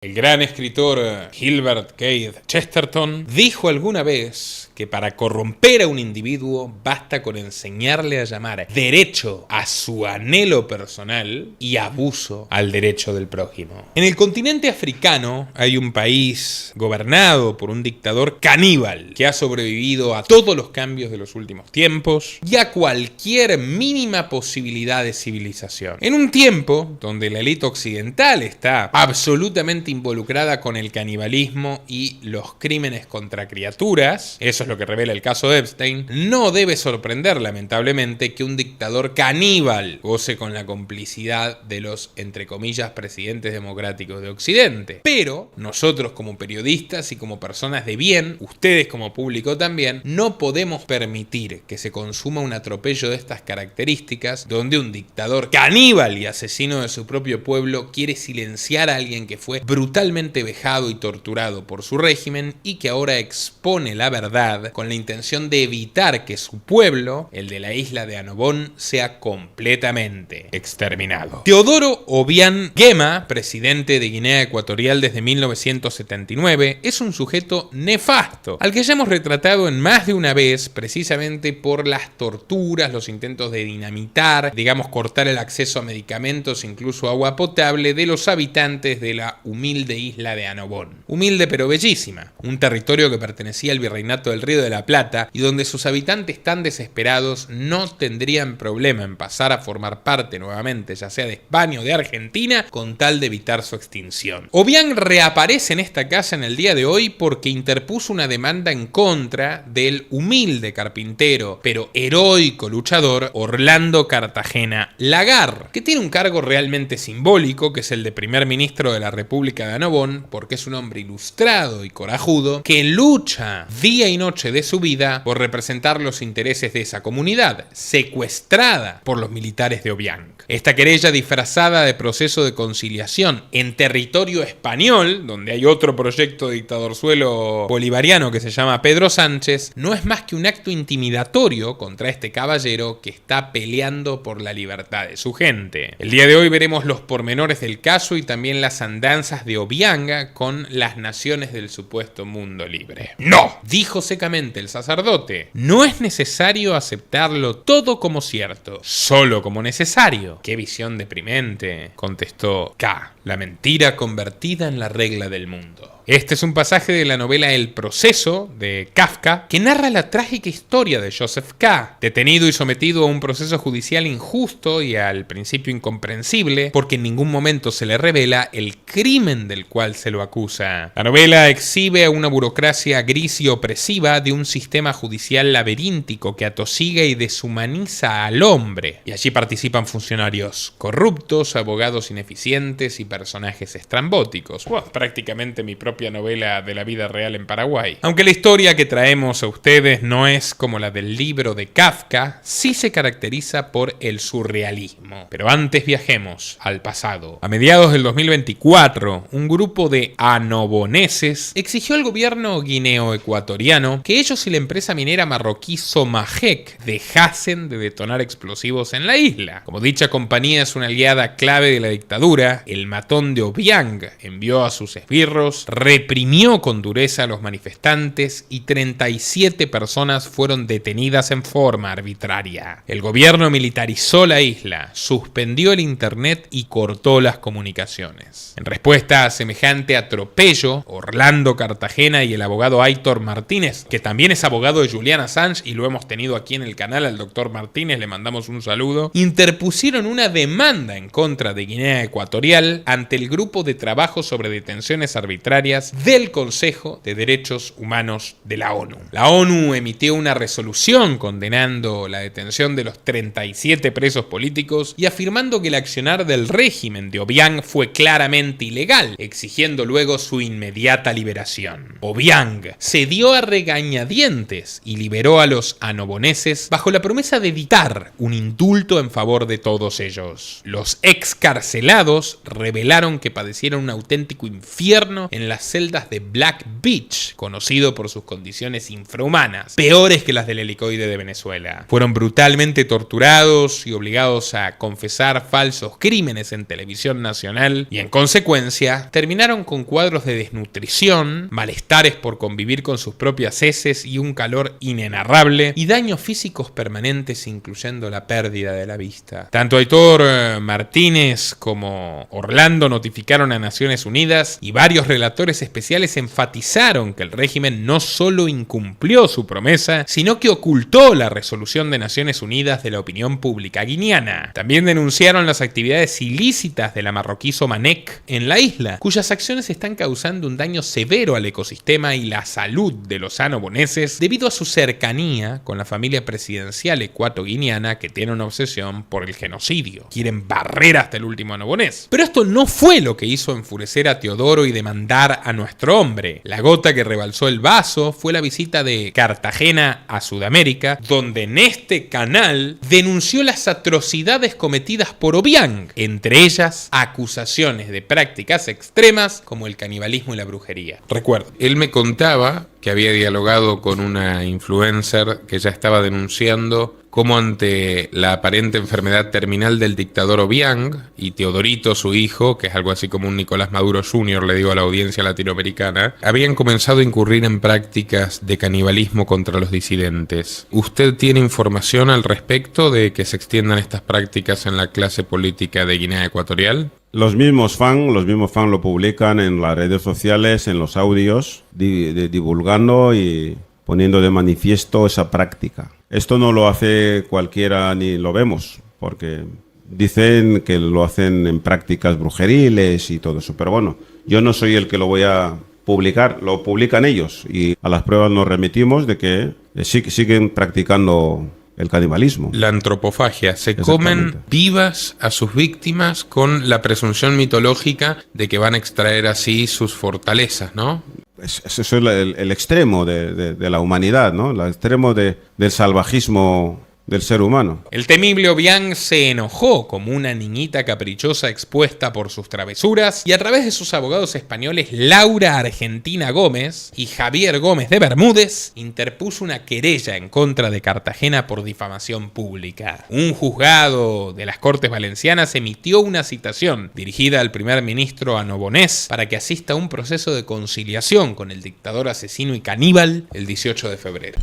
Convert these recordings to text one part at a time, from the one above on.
El gran escritor Gilbert Keith Chesterton dijo alguna vez que para corromper a un individuo basta con enseñarle a llamar derecho a su anhelo personal y abuso al derecho del prójimo. En el continente africano hay un país gobernado por un dictador caníbal que ha sobrevivido a todos los cambios de los últimos tiempos y a cualquier mínima posibilidad de civilización. En un tiempo donde la élite occidental está absolutamente involucrada con el canibalismo y los crímenes contra criaturas, eso es lo que revela el caso de Epstein, no debe sorprender lamentablemente que un dictador caníbal goce con la complicidad de los, entre comillas, presidentes democráticos de Occidente. Pero nosotros como periodistas y como personas de bien, ustedes como público también, no podemos permitir que se consuma un atropello de estas características donde un dictador caníbal y asesino de su propio pueblo quiere silenciar a alguien que fue brutalmente vejado y torturado por su régimen y que ahora expone la verdad con la intención de evitar que su pueblo, el de la isla de Annobón, sea completamente exterminado. Teodoro Obiang Nguema, presidente de Guinea Ecuatorial desde 1979, es un sujeto nefasto, al que ya hemos retratado en más de una vez precisamente por las torturas, los intentos de dinamitar, digamos cortar el acceso a medicamentos, incluso agua potable, de los habitantes de la humilde isla de Annobón. Humilde pero bellísima, un territorio que pertenecía al virreinato del Río de la Plata y donde sus habitantes tan desesperados no tendrían problema en pasar a formar parte nuevamente, ya sea de España o de Argentina, con tal de evitar su extinción. Obiang reaparece en esta casa en el día de hoy porque interpuso una demanda en contra del humilde carpintero, pero heroico luchador Orlando Cartagena Lagar, que tiene un cargo realmente simbólico, que es el de primer ministro de la República de Annobón, porque es un hombre ilustrado y corajudo que lucha día y noche de su vida por representar los intereses de esa comunidad, secuestrada por los militares de Obiang. Esta querella disfrazada de proceso de conciliación en territorio español, donde hay otro proyecto dictadorzuelo bolivariano que se llama Pedro Sánchez, no es más que un acto intimidatorio contra este caballero que está peleando por la libertad de su gente. El día de hoy veremos los pormenores del caso y también las andanzas de Obiang con las naciones del supuesto mundo libre. ¡No!, dijo secamente el sacerdote, no es necesario aceptarlo todo como cierto, solo como necesario. ¡Qué visión deprimente!, contestó K., la mentira convertida en la regla del mundo. Este es un pasaje de la novela El Proceso, de Kafka, que narra la trágica historia de Joseph K., detenido y sometido a un proceso judicial injusto y al principio incomprensible, porque en ningún momento se le revela el crimen del cual se lo acusa. La novela exhibe a una burocracia gris y opresiva de un sistema judicial laberíntico que atosiga y deshumaniza al hombre. Y allí participan funcionarios corruptos, abogados ineficientes y personajes estrambóticos. Prácticamente mi propia novela de la vida real en Paraguay. Aunque la historia que traemos a ustedes no es como la del libro de Kafka, sí se caracteriza por el surrealismo. Pero antes viajemos al pasado. A mediados del 2024, un grupo de annoboneses exigió al gobierno guineo-ecuatoriano que ellos y la empresa minera marroquí Somajec dejasen de detonar explosivos en la isla. Como dicha compañía es una aliada clave de la dictadura, el matón de Obiang envió a sus esbirros, reprimió con dureza a los manifestantes y 37 personas fueron detenidas en forma arbitraria. El gobierno militarizó la isla, suspendió el internet y cortó las comunicaciones. En respuesta a semejante atropello, Orlando Cartagena y el abogado Aitor Martínez, que también es abogado de Julian Assange y lo hemos tenido aquí en el canal al doctor Martínez, le mandamos un saludo, interpusieron una demanda en contra de Guinea Ecuatorial ante el Grupo de Trabajo sobre Detenciones Arbitrarias del Consejo de Derechos Humanos de la ONU. La ONU emitió una resolución condenando la detención de los 37 presos políticos y afirmando que el accionar del régimen de Obiang fue claramente ilegal, exigiendo luego su inmediata liberación. Obiang cedió a regañadientes y liberó a los annoboneses bajo la promesa de dictar un indulto en favor de todos ellos. Los excarcelados revelaron que padecieron un auténtico infierno en la las celdas de Black Beach, conocido por sus condiciones infrahumanas, peores que las del helicoide de Venezuela. Fueron brutalmente torturados y obligados a confesar falsos crímenes en televisión nacional y, en consecuencia, terminaron con cuadros de desnutrición, malestares por convivir con sus propias heces y un calor inenarrable, y daños físicos permanentes, incluyendo la pérdida de la vista. Tanto Aitor Martínez como Orlando notificaron a Naciones Unidas, y varios relatores especiales enfatizaron que el régimen no solo incumplió su promesa, sino que ocultó la resolución de Naciones Unidas de la opinión pública guineana. También denunciaron las actividades ilícitas de la marroquí Somanek en la isla, cuyas acciones están causando un daño severo al ecosistema y la salud de los anoboneses debido a su cercanía con la familia presidencial ecuatoguineana, que tiene una obsesión por el genocidio. Quieren barrer hasta el último anobonés. Pero esto no fue lo que hizo enfurecer a Teodoro y demandar a nuestro hombre. La gota que rebalsó el vaso fue la visita de Cartagena a Sudamérica, donde en este canal denunció las atrocidades cometidas por Obiang, entre ellas acusaciones de prácticas extremas como el canibalismo y la brujería. Recuerdo, él me contaba que había dialogado con una influencer que ya estaba denunciando cómo, ante la aparente enfermedad terminal del dictador Obiang, y Teodorito, su hijo, que es algo así como un Nicolás Maduro Jr., le digo a la audiencia latinoamericana, habían comenzado a incurrir en prácticas de canibalismo contra los disidentes. ¿Usted tiene información al respecto de que se extiendan estas prácticas en la clase política de Guinea Ecuatorial? Los mismos fans lo publican en las redes sociales, en los audios, divulgando y poniendo de manifiesto esa práctica. Esto no lo hace cualquiera ni lo vemos, porque dicen que lo hacen en prácticas brujeriles y todo eso. Pero bueno, yo no soy el que lo voy a publicar, lo publican ellos, y a las pruebas nos remitimos de que siguen practicando el canibalismo. La antropofagia. Se comen vivas a sus víctimas con la presunción mitológica de que van a extraer así sus fortalezas, ¿no? Eso es el extremo de la humanidad, ¿no? El extremo del salvajismo del ser humano. El temible Obiang se enojó como una niñita caprichosa expuesta por sus travesuras, y a través de sus abogados españoles Laura Argentina Gómez y Javier Gómez de Bermúdez interpuso una querella en contra de Cartagena por difamación pública. Un juzgado de las Cortes Valencianas emitió una citación dirigida al primer ministro anobonés para que asista a un proceso de conciliación con el dictador asesino y caníbal el 18 de febrero.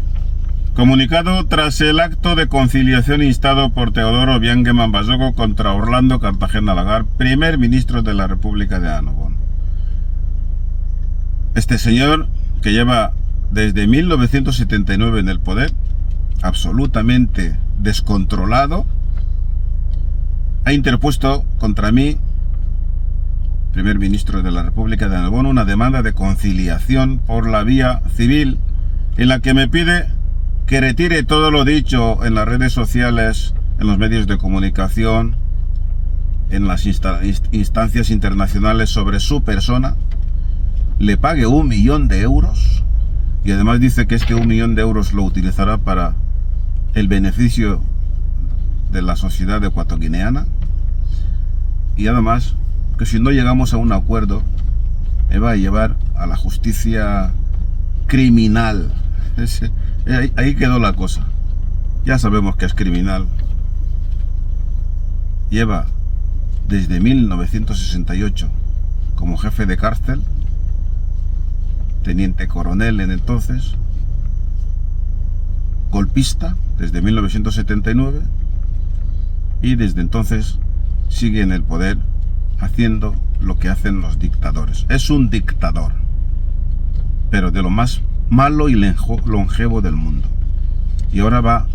Comunicado tras el acto de conciliación instado por Teodoro Obiang Mambazogo contra Orlando Cartagena Lagar, primer ministro de la República de Annobón. Este señor, que lleva desde 1979 en el poder, absolutamente descontrolado, ha interpuesto contra mí, primer ministro de la República de Annobón, una demanda de conciliación por la vía civil, en la que me pide que retire todo lo dicho en las redes sociales, en los medios de comunicación, en las instancias internacionales sobre su persona, le pague 1 millón de euros, y además dice que 1 millón de euros lo utilizará para el beneficio de la sociedad ecuatoguineana, y además que si no llegamos a un acuerdo me va a llevar a la justicia criminal. Ahí quedó la cosa. Ya sabemos que es criminal. Lleva desde 1968 como jefe de cárcel, teniente coronel en entonces, golpista desde 1979, y desde entonces sigue en el poder haciendo lo que hacen los dictadores. Es un dictador, pero de lo más malo y longevo del mundo. Y ahora va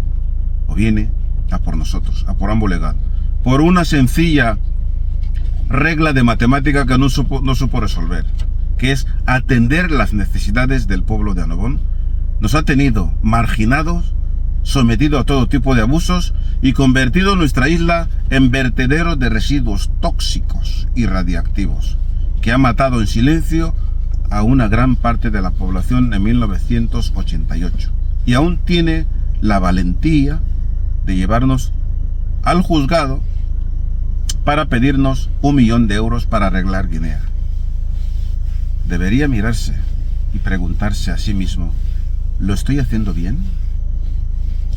o viene a por nosotros, a por ambos legal, por una sencilla regla de matemática que no supo resolver, que es atender las necesidades del pueblo de Annobón. Nos ha tenido marginados, sometido a todo tipo de abusos y convertido nuestra isla en vertedero de residuos tóxicos y radiactivos, que ha matado en silencio a una gran parte de la población en 1988, y aún tiene la valentía de llevarnos al juzgado para pedirnos 1 millón de euros para arreglar Guinea. debería mirarse y preguntarse a sí mismo, ¿lo estoy haciendo bien?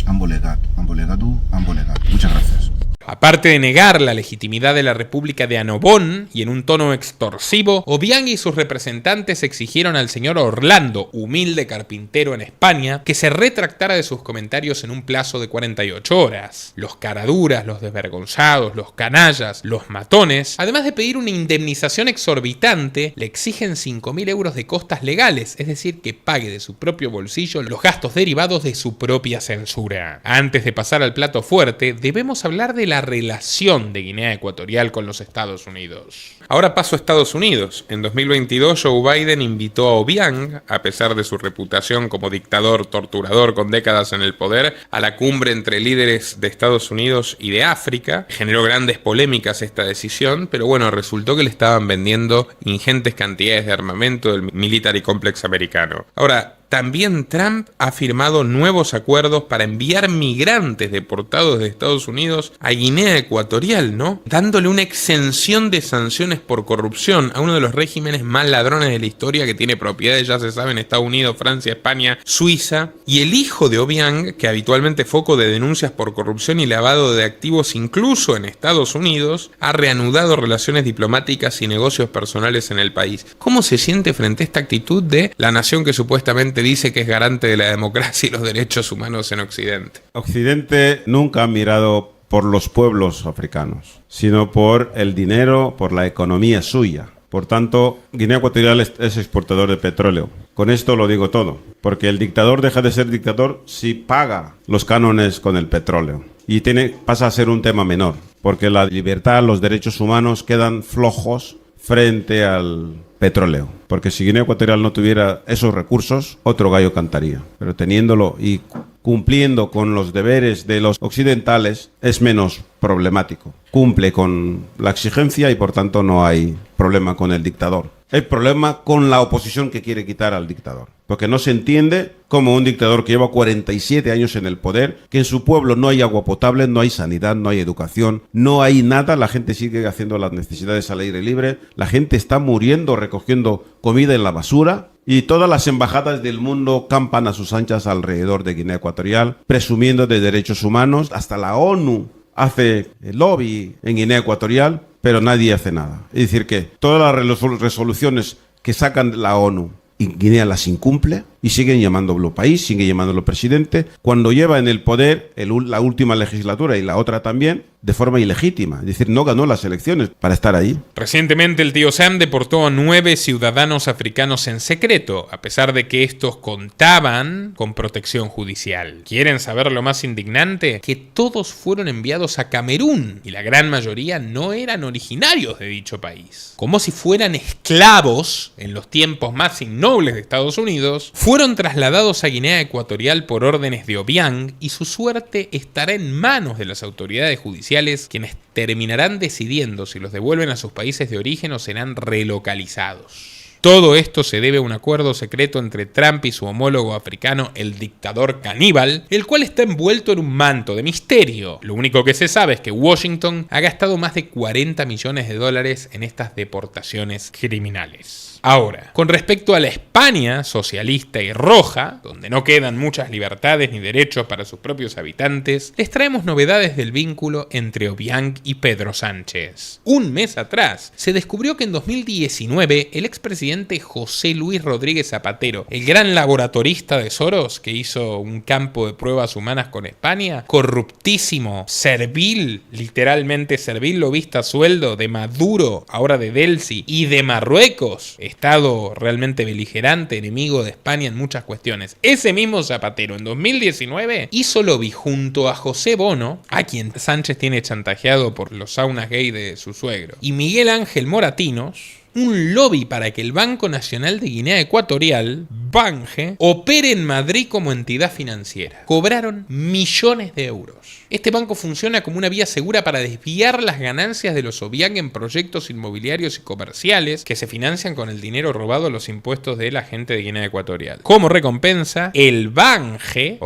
Ambolegat, ambolegatu, ambolegat. Muchas gracias. Aparte de negar la legitimidad de la República de Annobón y en un tono extorsivo, Obiang y sus representantes exigieron al señor Orlando, humilde carpintero en España, que se retractara de sus comentarios en un plazo de 48 horas. Los caraduras, los desvergonzados, los canallas, los matones, además de pedir una indemnización exorbitante, le exigen 5.000 euros de costas legales, es decir, que pague de su propio bolsillo los gastos derivados de su propia censura. Antes de pasar al plato fuerte, debemos hablar de la relación de Guinea Ecuatorial con los Estados Unidos. Ahora paso a Estados Unidos. En 2022 Joe Biden invitó a Obiang, a pesar de su reputación como dictador torturador con décadas en el poder, a la cumbre entre líderes de Estados Unidos y de África. Generó grandes polémicas esta decisión, pero bueno, resultó que le estaban vendiendo ingentes cantidades de armamento del Military Complex americano. Ahora, también Trump ha firmado nuevos acuerdos para enviar migrantes deportados de Estados Unidos a Guinea Ecuatorial, ¿no? Dándole una exención de sanciones por corrupción a uno de los regímenes más ladrones de la historia, que tiene propiedades, ya se sabe, en Estados Unidos, Francia, España, Suiza. Y el hijo de Obiang, que habitualmente foco de denuncias por corrupción y lavado de activos incluso en Estados Unidos, ha reanudado relaciones diplomáticas y negocios personales en el país. ¿Cómo se siente frente a esta actitud de la nación que supuestamente dice que es garante de la democracia y los derechos humanos en Occidente? Occidente nunca ha mirado por los pueblos africanos, sino por el dinero, por la economía suya. Por tanto, Guinea Ecuatorial es exportador de petróleo. Con esto lo digo todo, porque el dictador deja de ser dictador si paga los cánones con el petróleo. Y pasa a ser un tema menor, porque la libertad, los derechos humanos quedan flojos frente al petróleo. Porque si Guinea Ecuatorial no tuviera esos recursos, otro gallo cantaría. Pero teniéndolo y cumpliendo con los deberes de los occidentales, es menos problemático. Cumple con la exigencia y por tanto no hay problema con el dictador. Hay problema con la oposición que quiere quitar al dictador. Porque no se entiende cómo un dictador que lleva 47 años en el poder, que en su pueblo no hay agua potable, no hay sanidad, no hay educación, no hay nada, la gente sigue haciendo las necesidades al aire libre, la gente está muriendo recogiendo comida en la basura, y todas las embajadas del mundo campan a sus anchas alrededor de Guinea Ecuatorial, presumiendo de derechos humanos. Hasta la ONU hace lobby en Guinea Ecuatorial, pero nadie hace nada. Es decir, que todas las resoluciones que sacan la ONU, y Guinea las incumple y siguen llamándolo país, siguen llamándolo presidente, cuando lleva en el poder la última legislatura y la otra también, de forma ilegítima. Es decir, no ganó las elecciones para estar ahí. Recientemente el tío Sam deportó a 9 ciudadanos africanos en secreto, a pesar de que estos contaban con protección judicial. ¿Quieren saber lo más indignante? Que todos fueron enviados a Camerún y la gran mayoría no eran originarios de dicho país. Como si fueran esclavos en los tiempos más innobles de Estados Unidos, fueron trasladados a Guinea Ecuatorial por órdenes de Obiang y su suerte estará en manos de las autoridades judiciales, quienes terminarán decidiendo si los devuelven a sus países de origen o serán relocalizados. Todo esto se debe a un acuerdo secreto entre Trump y su homólogo africano, el dictador caníbal, el cual está envuelto en un manto de misterio. Lo único que se sabe es que Washington ha gastado más de 40 millones de dólares en estas deportaciones criminales. Ahora, con respecto a la España socialista y roja, donde no quedan muchas libertades ni derechos para sus propios habitantes, les traemos novedades del vínculo entre Obiang y Pedro Sánchez. Un mes atrás, se descubrió que en 2019 el expresidente José Luis Rodríguez Zapatero, el gran laboratorista de Soros que hizo un campo de pruebas humanas con España, corruptísimo, servil, literalmente servil lobista a sueldo de Maduro, ahora de Delcy, y de Marruecos, Estado realmente beligerante, enemigo de España en muchas cuestiones. Ese mismo Zapatero en 2019 hizo lobby junto a José Bono, a quien Sánchez tiene chantajeado por los saunas gay de su suegro, y Miguel Ángel Moratinos, un lobby para que el Banco Nacional de Guinea Ecuatorial, BANGE, opere en Madrid como entidad financiera. Cobraron millones de euros. Este banco funciona como una vía segura para desviar las ganancias de los Obiang en proyectos inmobiliarios y comerciales que se financian con el dinero robado a los impuestos de la gente de Guinea Ecuatorial. Como recompensa, el BANGE,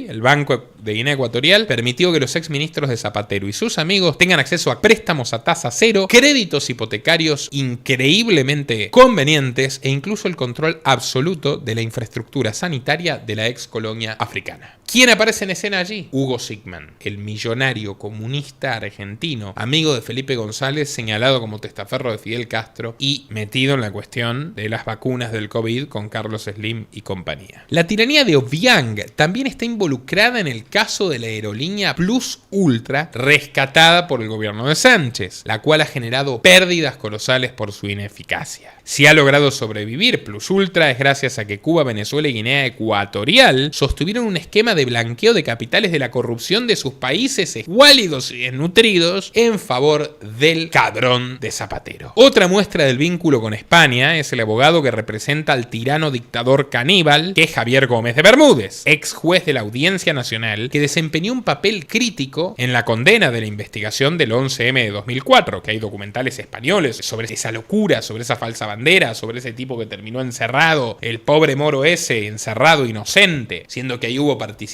el Banco de Guinea Ecuatorial permitió que los exministros de Zapatero y sus amigos tengan acceso a préstamos a tasa cero, créditos hipotecarios increíblemente convenientes e incluso el control absoluto de la infraestructura sanitaria de la ex colonia africana. ¿Quién aparece en escena allí? Hugo Sigman, el millonario comunista argentino, amigo de Felipe González, señalado como testaferro de Fidel Castro y metido en la cuestión de las vacunas del COVID con Carlos Slim y compañía. La tiranía de Obiang también está involucrada en el caso de la aerolínea Plus Ultra, rescatada por el gobierno de Sánchez, la cual ha generado pérdidas colosales por su ineficacia. Si ha logrado sobrevivir Plus Ultra es gracias a que Cuba, Venezuela y Guinea Ecuatorial sostuvieron un esquema de blanqueo de capitales de la corrupción de sus países escuálidos y desnutridos en favor del cadrón de Zapatero. Otra muestra del vínculo con España es el abogado que representa al tirano dictador caníbal, que es Javier Gómez de Bermúdez, ex juez de la Audiencia Nacional, que desempeñó un papel crítico en la condena de la investigación del 11M de 2004, que hay documentales españoles sobre esa locura, sobre esa falsa bandera, sobre ese tipo que terminó encerrado, el pobre moro ese, encerrado inocente, siendo que ahí hubo participación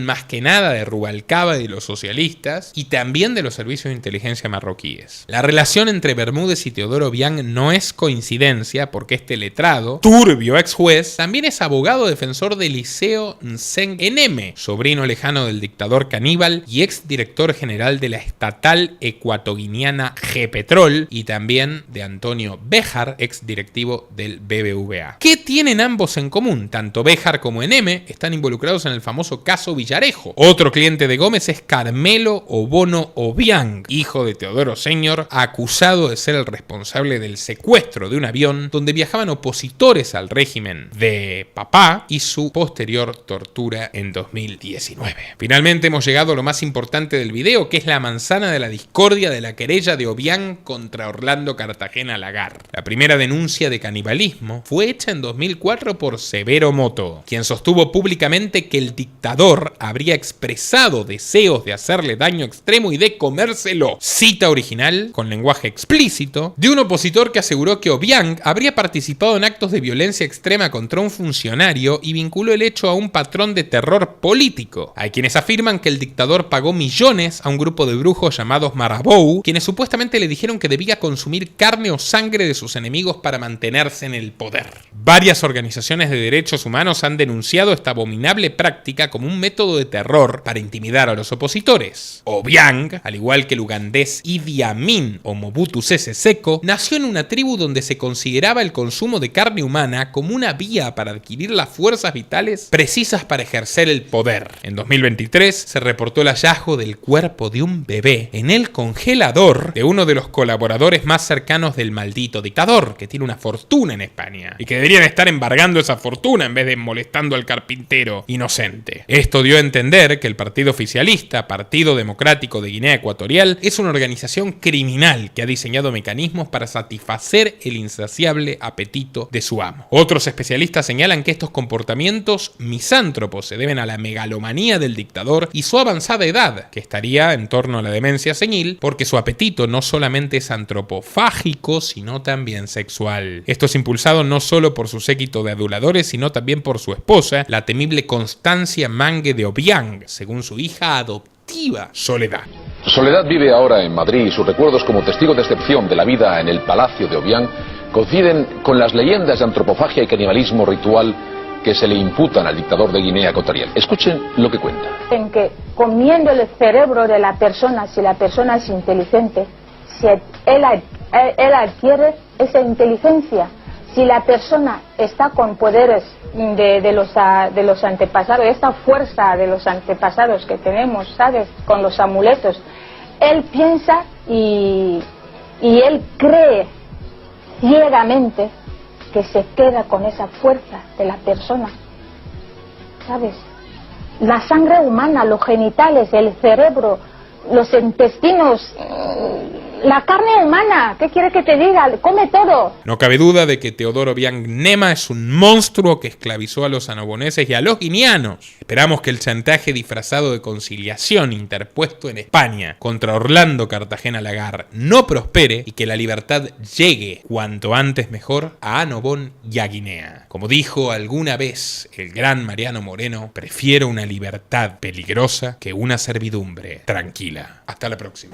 más que nada de Rubalcaba y de los socialistas, y también de los servicios de inteligencia marroquíes. La relación entre Bermúdez y Teodoro Obiang no es coincidencia, porque este letrado, turbio ex juez, también es abogado defensor de Liceo Nseng Eneme, sobrino lejano del dictador caníbal y ex director general de la estatal ecuatoguineana G-Petrol, y también de Antonio Béjar, ex directivo del BBVA. ¿Qué tienen ambos en común? Tanto Béjar como Eneme están involucrados en el famoso caso Villarejo. Otro cliente de Gómez es Carmelo Obono Obiang, hijo de Teodoro Senior, acusado de ser el responsable del secuestro de un avión donde viajaban opositores al régimen de papá y su posterior tortura en 2019. Finalmente hemos llegado a lo más importante del video, que es la manzana de la discordia de la querella de Obiang contra Orlando Cartagena Lagar. La primera denuncia de canibalismo fue hecha en 2004 por Severo Moto, quien sostuvo públicamente que el dictador habría expresado deseos de hacerle daño extremo y de comérselo. Cita original, con lenguaje explícito, de un opositor que aseguró que Obiang habría participado en actos de violencia extrema contra un funcionario y vinculó el hecho a un patrón de terror político. Hay quienes afirman que el dictador pagó millones a un grupo de brujos llamados Marabou, quienes supuestamente le dijeron que debía consumir carne o sangre de sus enemigos para mantenerse en el poder. Varias organizaciones de derechos humanos han denunciado esta abominable práctica como un método de terror para intimidar a los opositores. Obiang, al igual que el ugandés Idi Amin o Mobutu Sese Seko, nació en una tribu donde se consideraba el consumo de carne humana como una vía para adquirir las fuerzas vitales precisas para ejercer el poder. En 2023 se reportó el hallazgo del cuerpo de un bebé en el congelador de uno de los colaboradores más cercanos del maldito dictador, que tiene una fortuna en España y que deberían estar embargando esa fortuna en vez de molestando al carpintero inocente. Esto dio a entender que el partido oficialista, Partido Democrático de Guinea Ecuatorial, es una organización criminal que ha diseñado mecanismos para satisfacer el insaciable apetito de su amo. Otros especialistas señalan que estos comportamientos misántropos se deben a la megalomanía del dictador y su avanzada edad, que estaría en torno a la demencia senil, porque su apetito no solamente es antropofágico, sino también sexual. Esto es impulsado no solo por su séquito de aduladores, sino también por su esposa, la temible Constancia Mangue de Obiang, según su hija adoptiva, Soledad. Soledad vive ahora en Madrid y sus recuerdos como testigo de excepción de la vida en el Palacio de Obiang coinciden con las leyendas de antropofagia y canibalismo ritual que se le imputan al dictador de Guinea Ecuatorial. Escuchen lo que cuenta. En que comiendo el cerebro de la persona, si la persona es inteligente, si él adquiere esa inteligencia, si la persona está con poderes de los antepasados, esta fuerza de los antepasados que tenemos, ¿sabes? Con los amuletos, él piensa y él cree ciegamente que se queda con esa fuerza de la persona, ¿sabes? La sangre humana, los genitales, el cerebro, los intestinos, La carne humana, ¿qué quiere que te diga? Come todo. No cabe duda de que Teodoro Obiang Nema es un monstruo que esclavizó a los anoboneses y a los guineanos. Esperamos que el chantaje disfrazado de conciliación interpuesto en España contra Orlando Cartagena Lagar no prospere y que la libertad llegue cuanto antes mejor a Annobón y a Guinea. Como dijo alguna vez el gran Mariano Moreno, prefiero una libertad peligrosa que una servidumbre tranquila. Hasta la próxima.